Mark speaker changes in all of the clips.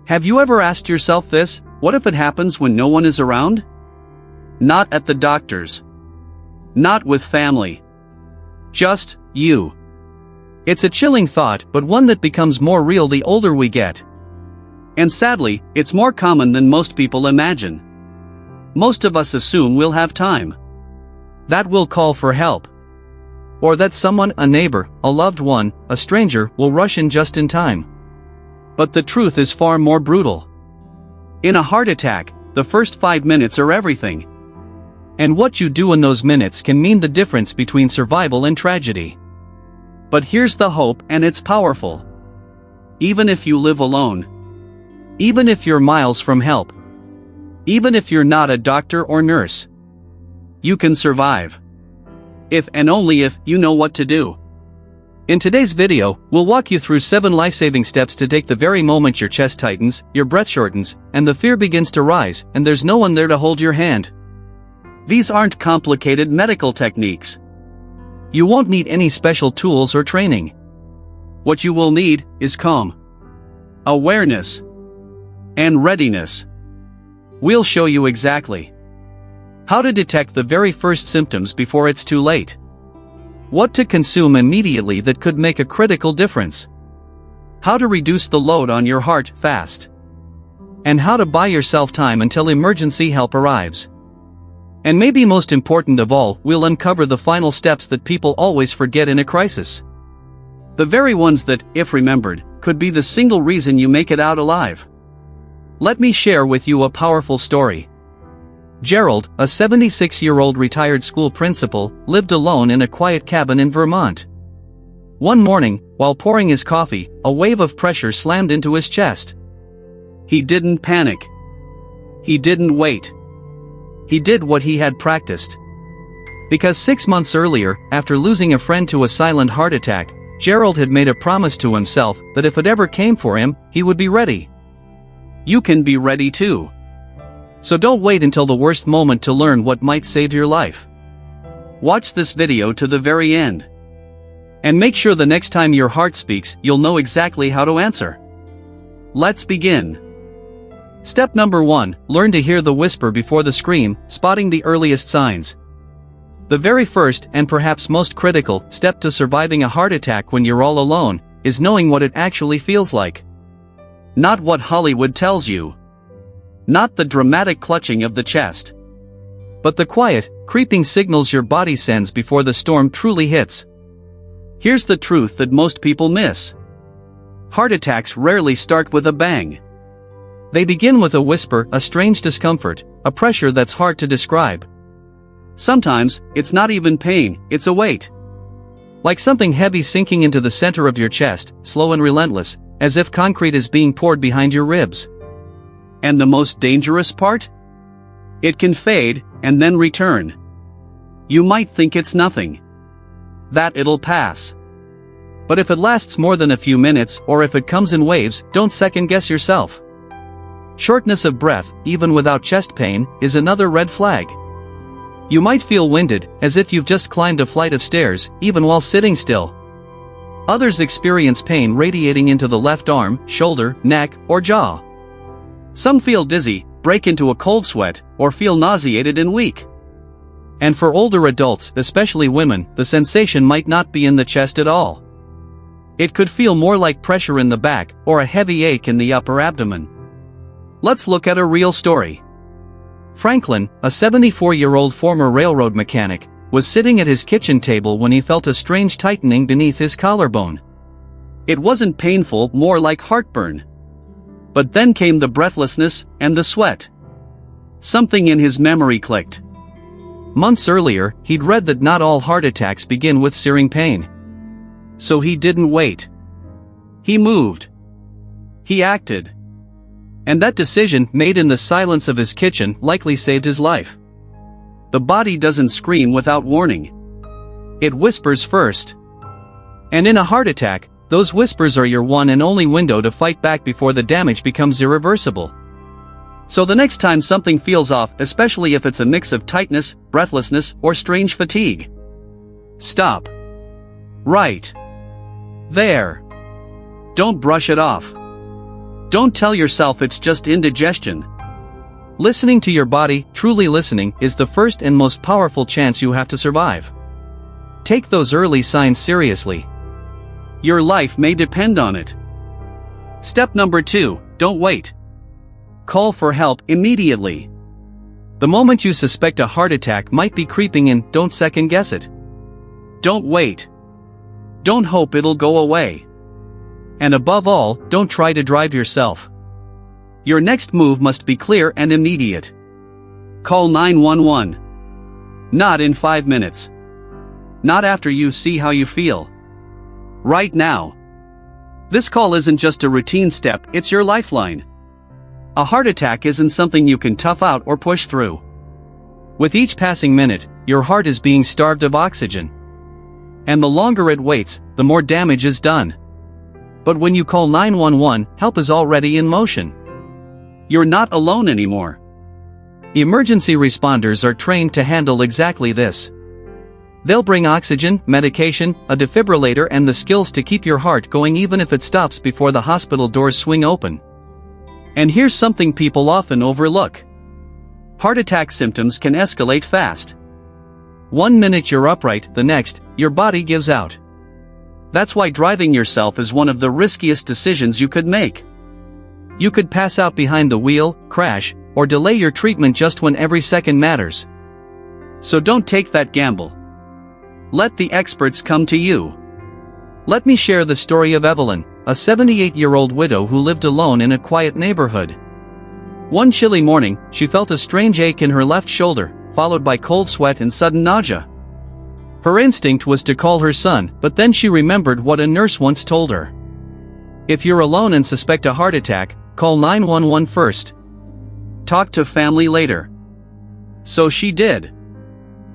Speaker 1: Have you ever asked yourself this: what if it happens when no one is around? Not at the doctor's. Not with family. Just you. It's a chilling thought, but one that becomes more real the older we get. And sadly, it's more common than most people imagine. Most of us assume we'll have time. That we'll call for help. Or that someone, a neighbor, a loved one, a stranger, will rush in just in time. But the truth is far more brutal. In a heart attack, the first 5 minutes are everything. And what you do in those minutes can mean the difference between survival and tragedy. But here's the hope, and it's powerful. Even if you live alone. Even if you're miles from help. Even if you're not a doctor or nurse. You can survive. If and only if you know what to do. In today's video, we'll walk you through 7 life-saving steps to take the very moment your chest tightens, your breath shortens, and the fear begins to rise, and there's no one there to hold your hand. These aren't complicated medical techniques. You won't need any special tools or training. What you will need is calm, awareness, and readiness. We'll show you exactly how to detect the very first symptoms before it's too late. What to consume immediately that could make a critical difference. How to reduce the load on your heart fast. And how to buy yourself time until emergency help arrives. And maybe most important of all, we'll uncover the final steps that people always forget in a crisis. The very ones that, if remembered, could be the single reason you make it out alive. Let me share with you a powerful story. Gerald, a 76-year-old retired school principal, lived alone in a quiet cabin in Vermont. One morning, while pouring his coffee, a wave of pressure slammed into his chest. He didn't panic. He didn't wait. He did what he had practiced. Because 6 months earlier, after losing a friend to a silent heart attack, Gerald had made a promise to himself that if it ever came for him, he would be ready. You can be ready too. So don't wait until the worst moment to learn what might save your life. Watch this video to the very end. And make sure the next time your heart speaks, you'll know exactly how to answer. Let's begin. Step number 1, learn to hear the whisper before the scream, spotting the earliest signs. The very first, and perhaps most critical, step to surviving a heart attack when you're all alone, is knowing what it actually feels like. Not what Hollywood tells you. Not the dramatic clutching of the chest. But the quiet, creeping signals your body sends before the storm truly hits. Here's the truth that most people miss. Heart attacks rarely start with a bang. They begin with a whisper, a strange discomfort, a pressure that's hard to describe. Sometimes, it's not even pain, it's a weight. Like something heavy sinking into the center of your chest, slow and relentless, as if concrete is being poured behind your ribs. And the most dangerous part? It can fade, and then return. You might think it's nothing. That it'll pass. But if it lasts more than a few minutes, or if it comes in waves, don't second-guess yourself. Shortness of breath, even without chest pain, is another red flag. You might feel winded, as if you've just climbed a flight of stairs, even while sitting still. Others experience pain radiating into the left arm, shoulder, neck, or jaw. Some feel dizzy, break into a cold sweat, or feel nauseated and weak. And for older adults, especially women, the sensation might not be in the chest at all. It could feel more like pressure in the back, or a heavy ache in the upper abdomen. Let's look at a real story. Franklin, a 74-year-old former railroad mechanic, was sitting at his kitchen table when he felt a strange tightening beneath his collarbone. It wasn't painful, more like heartburn. But then came the breathlessness, and the sweat. Something in his memory clicked. Months earlier, he'd read that not all heart attacks begin with searing pain. So he didn't wait. He moved. He acted. And that decision, made in the silence of his kitchen, likely saved his life. The body doesn't scream without warning. It whispers first. And in a heart attack, those whispers are your one and only window to fight back before the damage becomes irreversible. So the next time something feels off, especially if it's a mix of tightness, breathlessness, or strange fatigue, stop. Right there. Don't brush it off. Don't tell yourself it's just indigestion.
Speaker 2: Listening to your body, truly listening, is the first and most powerful chance you have to survive. Take those early signs seriously.
Speaker 1: Your life may depend on it. Step number 2, don't wait. Call for help immediately.
Speaker 2: The moment you suspect a heart attack might be creeping in, don't second guess it.
Speaker 1: Don't wait. Don't hope it'll go away.
Speaker 2: And above all, don't try to drive yourself.
Speaker 1: Your next move must be clear and immediate. Call 911. Not in 5 minutes. Not after you see how you feel. Right now. This call isn't just a routine step, it's your lifeline. A heart attack isn't something you can tough out or push through.
Speaker 2: With each passing minute, your heart is being starved of oxygen. And the longer it waits, the more damage is done. But when you call 911, help is already in motion.
Speaker 1: You're not alone anymore.
Speaker 2: Emergency responders are trained to handle exactly this. They'll bring oxygen, medication, a defibrillator, and the skills to keep your heart going even if it stops before the hospital doors swing open.
Speaker 1: And here's something people often overlook. Heart attack symptoms can escalate fast.
Speaker 2: 1 minute you're upright, the next, your body gives out.
Speaker 1: That's why driving yourself is one of the riskiest decisions you could make.
Speaker 2: You could pass out behind the wheel, crash, or delay your treatment just when every second matters.
Speaker 1: So don't take that gamble. Let the experts come to you.
Speaker 2: Let me share the story of Evelyn, a 78-year-old widow who lived alone in a quiet neighborhood. One chilly morning, she felt a strange ache in her left shoulder, followed by cold sweat and sudden nausea. Her instinct was to call her son, but then she remembered what a nurse once told her. If you're alone and suspect a heart attack, call 911 first.
Speaker 1: Talk to family later. So she did.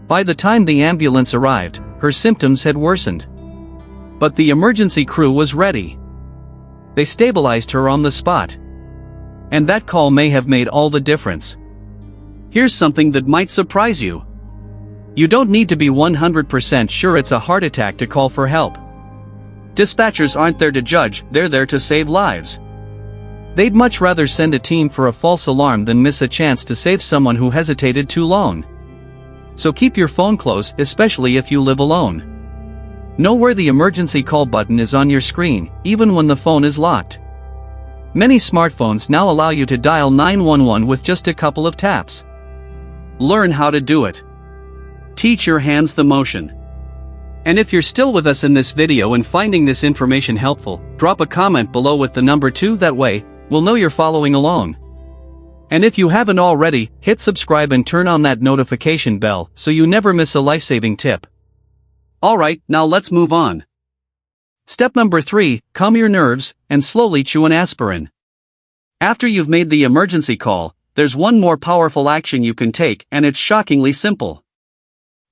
Speaker 2: By the time the ambulance arrived, her symptoms had worsened. But the emergency crew was ready. They stabilized her on the spot. And that call may have made all the difference.
Speaker 1: Here's something that might surprise you. You don't need to be 100% sure it's a heart attack to call for help. Dispatchers aren't there to judge, they're there to save lives.
Speaker 2: They'd much rather send a team for a false alarm than miss a chance to save someone who hesitated too long. So keep your phone close, especially if you live alone. Know where the emergency call button is on your screen, even when the phone is locked. Many smartphones now allow you to dial 911 with just a couple of taps.
Speaker 1: Learn how to do it. Teach your hands the motion. And if you're still with us in this video and finding this information helpful, drop a comment below with the number 2, that way, we'll know you're following along. And if you haven't already, hit subscribe and turn on that notification bell so you never miss a life-saving tip. Alright, now let's move on. Step number 3, calm your nerves, and slowly chew an aspirin. After you've made the emergency call, there's one more powerful action you can take, and it's shockingly simple.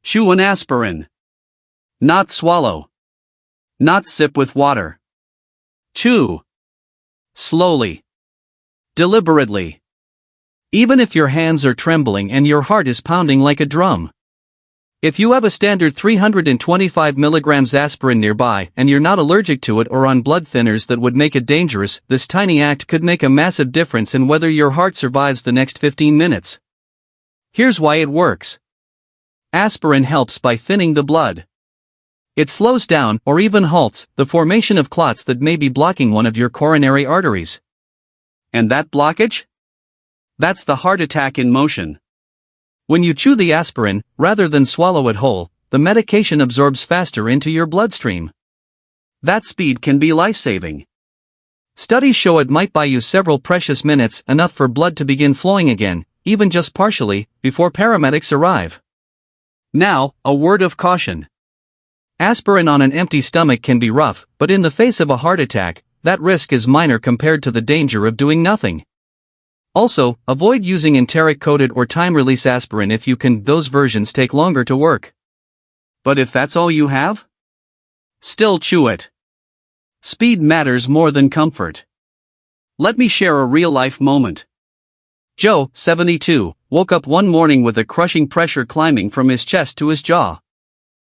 Speaker 1: Chew an aspirin. Not swallow. Not sip with water. Chew. Slowly. Deliberately. Even if your hands are trembling and your heart is pounding like a drum. If you have a standard 325 mg aspirin nearby and you're not allergic to it or on blood thinners that would make it dangerous, this tiny act could make a massive difference in whether your heart survives the next 15 minutes. Here's why it works. Aspirin helps by thinning the blood. It slows down, or even halts, the formation of clots that may be blocking one of your coronary arteries. And that blockage? That's the heart attack in motion. When you chew the aspirin, rather than swallow it whole, the medication absorbs faster into your bloodstream. That speed can be life-saving. Studies show it might buy you several precious minutes, enough for blood to begin flowing again, even just partially, before paramedics arrive. Now, a word of caution. Aspirin on an empty stomach can be rough, but in the face of a heart attack, that risk is minor compared to the danger of doing nothing. Also, avoid using enteric-coated or time-release aspirin if you can, those versions take longer to work. But if that's all you have? Still chew it. Speed matters more than comfort. Let me share a real-life moment. Joe, 72, woke up one morning with a crushing pressure climbing from his chest to his jaw.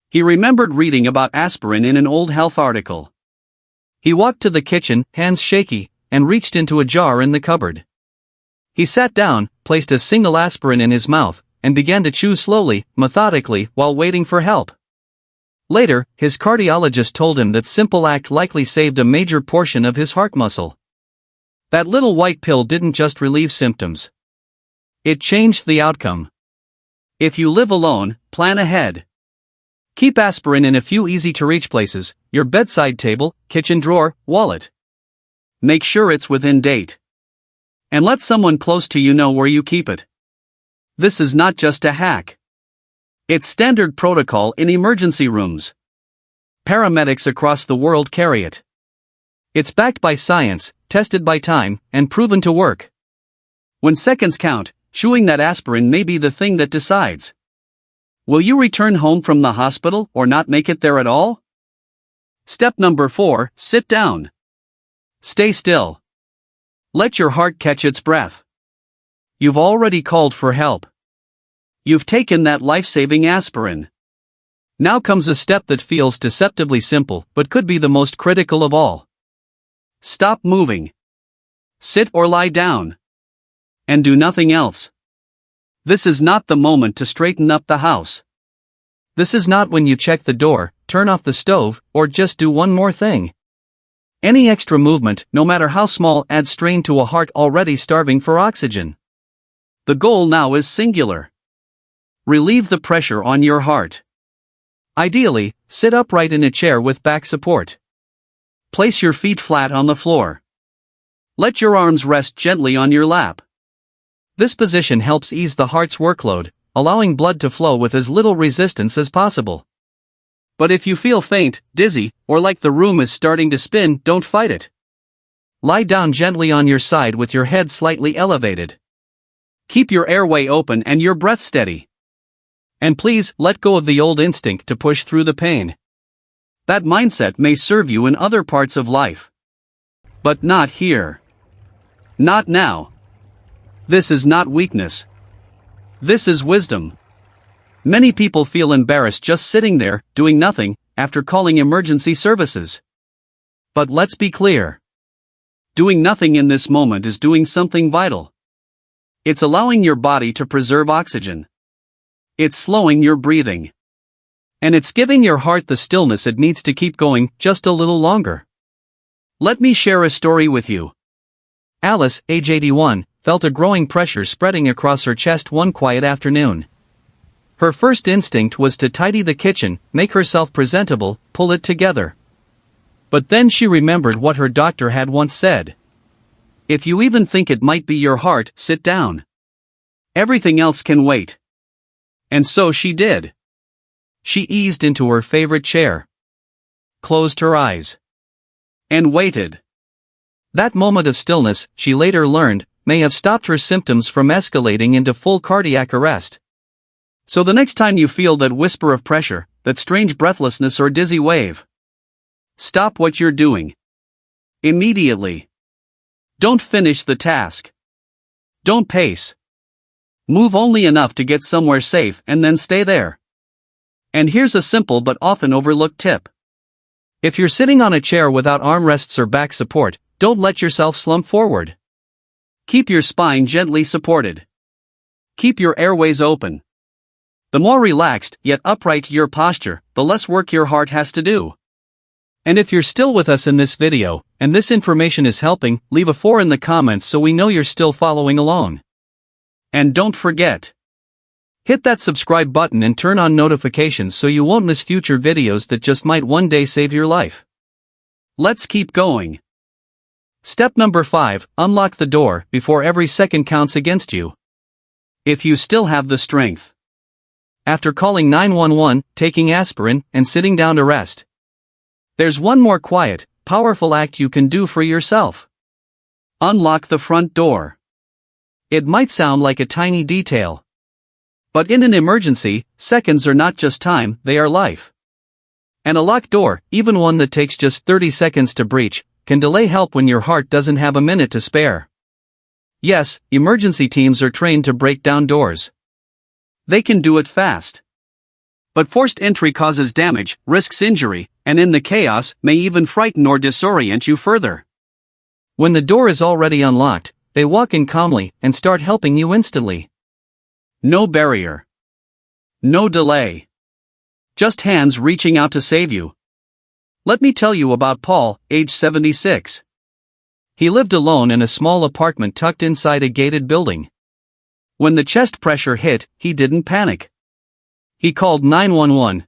Speaker 1: He remembered reading about aspirin in an old health article. He walked to the kitchen, hands shaky,
Speaker 2: and reached into a jar in the cupboard. He sat down, placed a single aspirin in his mouth, and began to chew slowly, methodically, while waiting for help. Later, his cardiologist told him that simple act likely saved a major portion of his heart muscle. That little white pill didn't just relieve symptoms. It changed the outcome. If you live alone, plan ahead. Keep aspirin in a few easy-to-reach places: your bedside table, kitchen drawer, wallet. Make sure it's within date. And let someone close to you know where you keep it. This is not just a hack. It's standard protocol in emergency rooms. Paramedics across the world carry it. It's backed by science, tested by time, and proven to work. When seconds count, chewing that aspirin may be the thing that decides. Will you return home from the hospital or not make it there at all? Step number 4, sit down. Stay still. Let your heart catch its breath. You've already called for help. You've taken that life-saving aspirin. Now comes a step that feels deceptively simple but could be the most critical of all. Stop moving. Sit or lie down. And do nothing else. This is not the moment to straighten up the house. This is not when you check the door, turn off the stove, or just do one more thing. Any extra movement, no matter how small, adds strain to a heart already starving for oxygen. The goal now is singular. Relieve the pressure on your heart. Ideally, sit upright in a chair with back support. Place your feet flat on the floor. Let your arms rest gently on your lap. This position helps ease the heart's workload, allowing blood to flow with as little resistance as possible. But if you feel faint, dizzy, or like the room is starting to spin, don't fight it. Lie down gently on your side with your head slightly elevated. Keep your airway open and your breath steady. And please, let go of the old instinct to push through the pain. That mindset may serve you in other parts of life. But not here. Not now. This is not weakness. This is wisdom. Many people feel embarrassed just sitting there, doing nothing, after calling emergency services. But let's be clear. Doing nothing in this moment is doing something vital. It's allowing your body to preserve oxygen. It's slowing your breathing. And it's giving your heart the stillness it needs to keep going just a little longer. Let me share a story with you. Alice, age 81, felt a growing pressure spreading across her chest one quiet afternoon. Her first instinct was to tidy the kitchen, make herself presentable, pull it together. But then she remembered what her doctor had once said. If you even think it might be your heart, sit down. Everything else can wait. And so she did. She eased into her favorite chair. Closed her eyes. And waited. That moment of stillness, she later learned, may have stopped her symptoms from escalating into full cardiac arrest. So the next time you feel that whisper of pressure, that strange breathlessness or dizzy wave, stop what you're doing. Immediately. Don't finish the task. Don't pace. Move only enough to get somewhere safe and then stay there. And here's a simple but often overlooked tip. If you're sitting on a chair without armrests or back support, don't let yourself slump forward. Keep your spine gently supported. Keep your airways open. The more relaxed, yet upright your posture, the less work your heart has to do. And if you're still with us in this video, and this information is helping, leave a 4 in the comments so we know you're still following along. And don't forget. Hit that subscribe button and turn on notifications so you won't miss future videos that just might one day save your life. Let's keep going. Step number 5, unlock the door before every second counts against you. If you still have the strength. After calling 911, taking aspirin, and sitting down to rest, there's one more quiet, powerful act you can do for yourself. Unlock the front door. It might sound like a tiny detail. But in an emergency, seconds are not just time, they are life. And a locked door, even one that takes just 30 seconds to breach, can delay help when your heart doesn't have a minute to spare. Yes, emergency teams are trained to break down doors. They can do it fast. But forced entry causes damage, risks injury, and in the chaos, may even frighten or disorient you further. When the door is already unlocked, they walk in calmly and start helping you instantly.
Speaker 1: No barrier. No delay. Just hands reaching out to save you. Let me tell you about Paul, age 76. He lived alone in a small apartment tucked inside a gated building. When the chest pressure hit, he didn't panic. He called 911.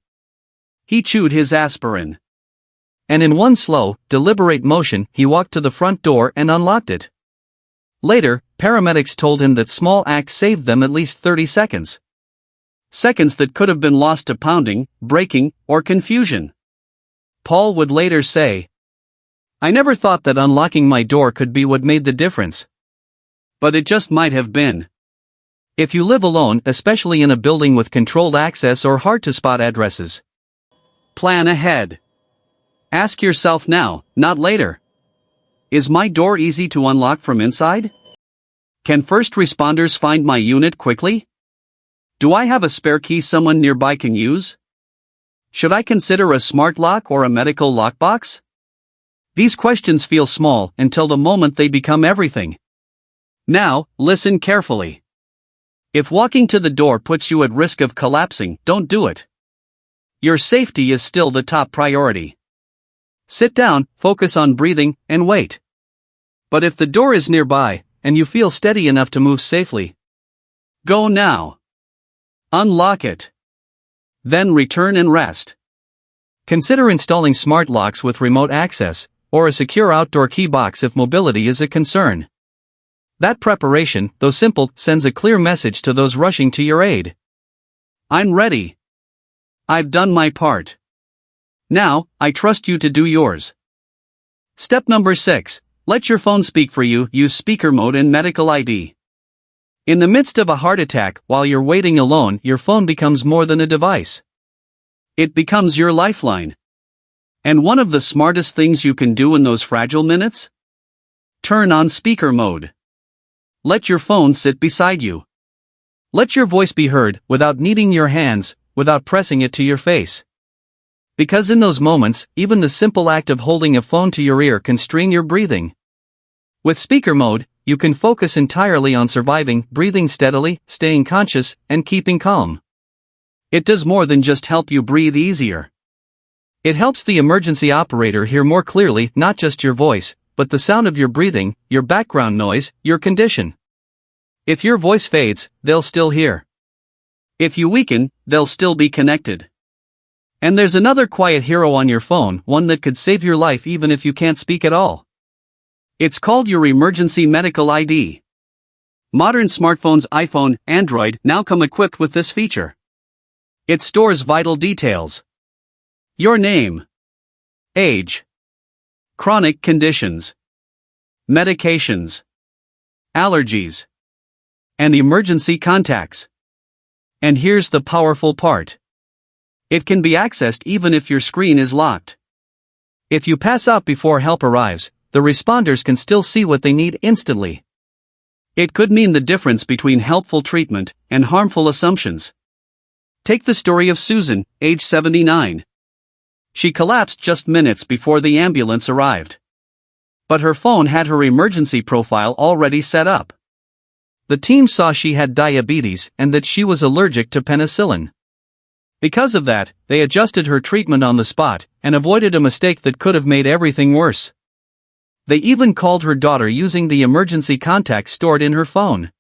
Speaker 1: He chewed his aspirin. And in one slow, deliberate motion, he walked to the front door and unlocked it. Later, paramedics told him that small acts saved them at least 30 seconds. Seconds that could have been lost to pounding, breaking, or confusion. Paul would later say, "I never thought that unlocking my door could be what made the difference. But it just might have been." If you live alone, especially in a building with controlled access or hard-to-spot addresses, plan ahead. Ask yourself now, not later. Is my door easy to unlock from inside? Can first responders find my unit quickly? Do I have a spare key someone nearby can use? Should I consider a smart lock or a medical lockbox? These questions feel small until the moment they become everything. Now, listen carefully. If walking to the door puts you at risk of collapsing, don't do it. Your safety is still the top priority. Sit down, focus on breathing, and wait. But if the door is nearby, and you feel steady enough to move safely, go now. Unlock it. Then return and rest. Consider installing smart locks with remote access, or a secure outdoor key box if mobility is a concern. That preparation, though simple, sends a clear message to those rushing to your aid. I'm ready. I've done my part. Now, I trust you to do yours. Step number 6. Let your phone speak for you. Use speaker mode and medical ID. In the midst of a heart attack, while you're waiting alone, your phone becomes more than a device. It becomes your lifeline. And one of the smartest things you can do in those fragile minutes? Turn on speaker mode. Let your phone sit beside you. Let your voice be heard, without needing your hands, without pressing it to your face. Because in those moments, even the simple act of holding a phone to your ear can strain your breathing. With speaker mode, you can focus entirely on surviving, breathing steadily, staying conscious, and keeping calm. It does more than just help you breathe easier. It helps the emergency operator hear more clearly, not just your voice, but the sound of your breathing, your background noise, your condition. If your voice fades, they'll still hear. If you weaken, they'll still be connected. And there's another quiet hero on your phone, one that could save your life even if you can't speak at all. It's called your emergency medical ID. Modern smartphones, iPhone, Android, now come equipped with this feature. It stores vital details. Your name, age, chronic conditions, medications, allergies, and emergency contacts. And here's the powerful part. It can be accessed even if your screen is locked. If you pass out before help arrives, the responders can still see what they need instantly. It could mean the difference between helpful treatment and harmful assumptions. Take the story of Susan, age 79. She collapsed just minutes before the ambulance arrived. But her phone had her emergency profile already set up. The team saw she had diabetes and that she was allergic to penicillin. Because of that, they adjusted her treatment on the spot and avoided a mistake that could have made everything worse. They even called her daughter using the emergency contact stored in her phone.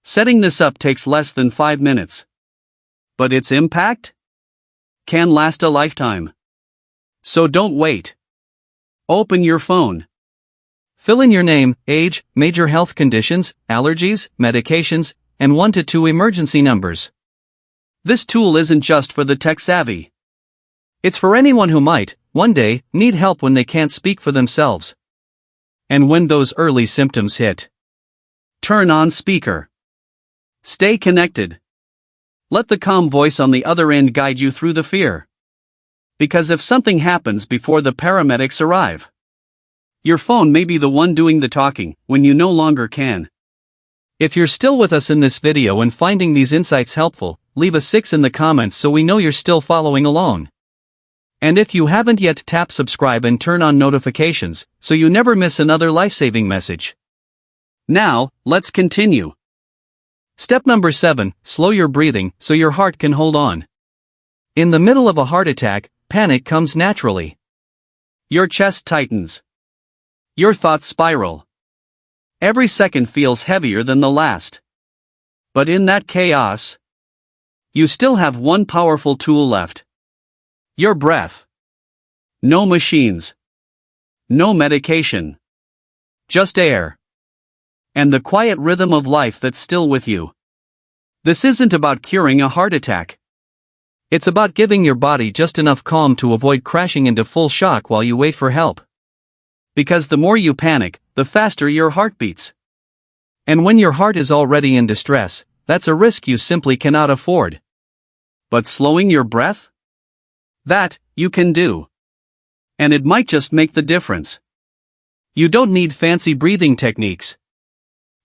Speaker 1: Setting this up takes less than 5 minutes. But its impact can last a lifetime. So don't wait. Open your phone. Fill in your name, age, major health conditions, allergies, medications, and 1 to 2 emergency numbers. This tool isn't just for the tech-savvy. It's for anyone who might, one day, need help when they can't speak for themselves. And when those early symptoms hit, turn on speaker. Stay connected. Let the calm voice on the other end guide you through the fear. Because if something happens before the paramedics arrive, your phone may be the one doing the talking when you no longer can. If you're still with us in this video and finding these insights helpful, leave a 6 in the comments so we know you're still following along.
Speaker 2: And if you haven't yet, tap subscribe and turn on notifications so you never miss another life-saving message.
Speaker 1: Now, let's continue.
Speaker 2: Step number 7, slow your breathing so your heart can hold on. In the middle of a heart attack, panic comes naturally.
Speaker 1: Your chest tightens. Your thoughts spiral. Every second feels heavier than the last. But in that chaos, you still have one powerful tool left. Your breath. No machines. No medication. Just air. And the quiet rhythm of life that's still with you. This isn't about curing a heart attack. It's about giving your body just enough calm to avoid crashing into full shock while you wait for help. Because the more you panic, the faster your heart beats. And when your heart is already in distress, that's a risk you simply cannot afford. But slowing your breath? That, you can do. And it might just make the difference. You don't need fancy breathing techniques.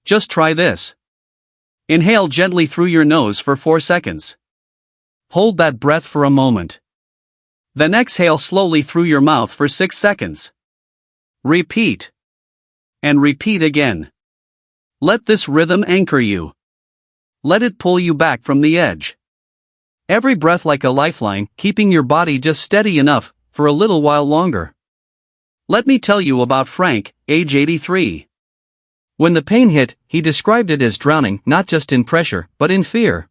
Speaker 1: Just try this. Inhale gently through your nose for 4 seconds. Hold that breath for a moment. Then exhale slowly through your mouth for 6 seconds. Repeat. And repeat again. Let this rhythm anchor you. Let it pull you back from the edge. Every breath like a lifeline, keeping your body just steady enough for a little while longer. Let me tell you about Frank, age 83. When the pain hit, he described it as drowning, not just in pressure, but in fear.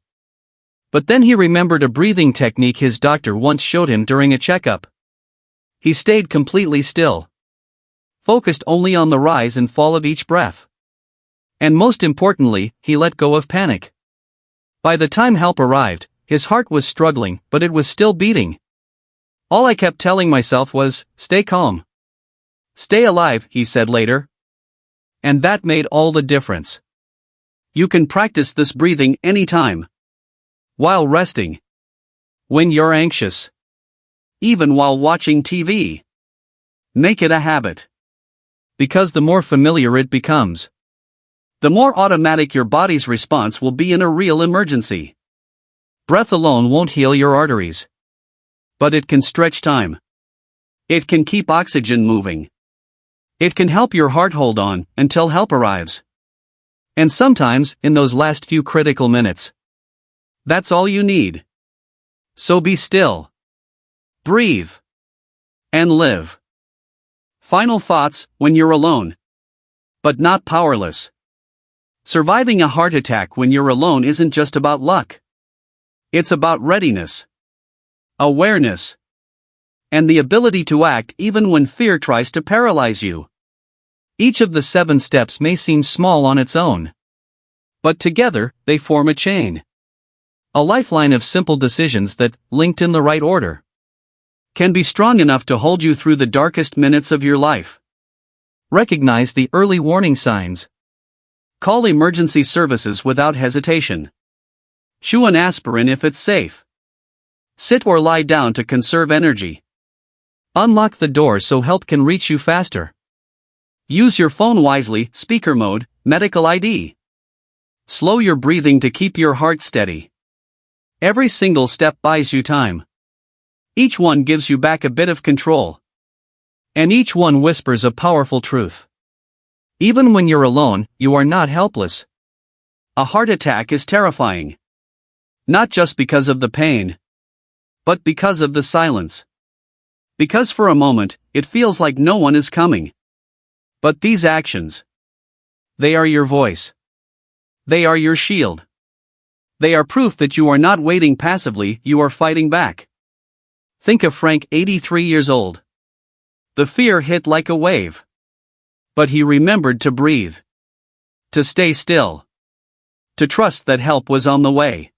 Speaker 1: But then he remembered a breathing technique his doctor once showed him during a checkup. He stayed completely still. Focused only on the rise and fall of each breath. And most importantly, he let go of panic. By the time help arrived, his heart was struggling, but it was still beating. All I kept telling myself was, stay calm. Stay alive, he said later. And that made all the difference. You can practice this breathing anytime. While resting. When you're anxious. Even while watching TV. Make it a habit. Because the more familiar it becomes, the more automatic your body's response will be in a real emergency. Breath alone won't heal your arteries. But it can stretch time. It can keep oxygen moving. It can help your heart hold on until help arrives. And sometimes, in those last few critical minutes, that's all you need. So be still. Breathe. And live. Final thoughts when you're alone. But not powerless. Surviving a heart attack when you're alone isn't just about luck. It's about readiness, awareness, and the ability to act even when fear tries to paralyze you. Each of the 7 steps may seem small on its own. But together, they form a chain. A lifeline of simple decisions that, linked in the right order, can be strong enough to hold you through the darkest minutes of your life. Recognize the early warning signs. Call emergency services without hesitation. Chew an aspirin if it's safe. Sit or lie down to conserve energy. Unlock the door so help can reach you faster. Use your phone wisely, speaker mode, medical ID. Slow your breathing to keep your heart steady. Every single step buys you time. Each one gives you back a bit of control. And each one whispers a powerful truth. Even when you're alone, you are not helpless. A heart attack is terrifying. Not just because of the pain, but because of the silence. Because for a moment, it feels like no one is coming. But these actions, they are your voice. They are your shield. They are proof that you are not waiting passively, you are fighting back. Think of Frank, 83 years old. The fear hit like a wave. But he remembered to breathe. To stay still. To trust that help was on the way.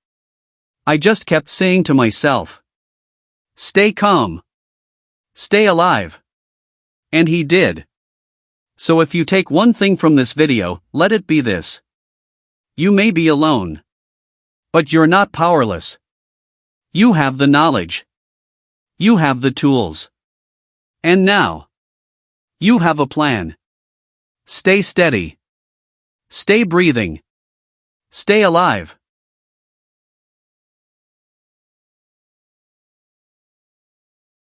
Speaker 1: I just kept saying to myself, stay calm. Stay alive. And he did. So if you take one thing from this video, let it be this. You may be alone. But you're not powerless. You have the knowledge. You have the tools. And now, you have a plan. Stay steady. Stay breathing. Stay alive.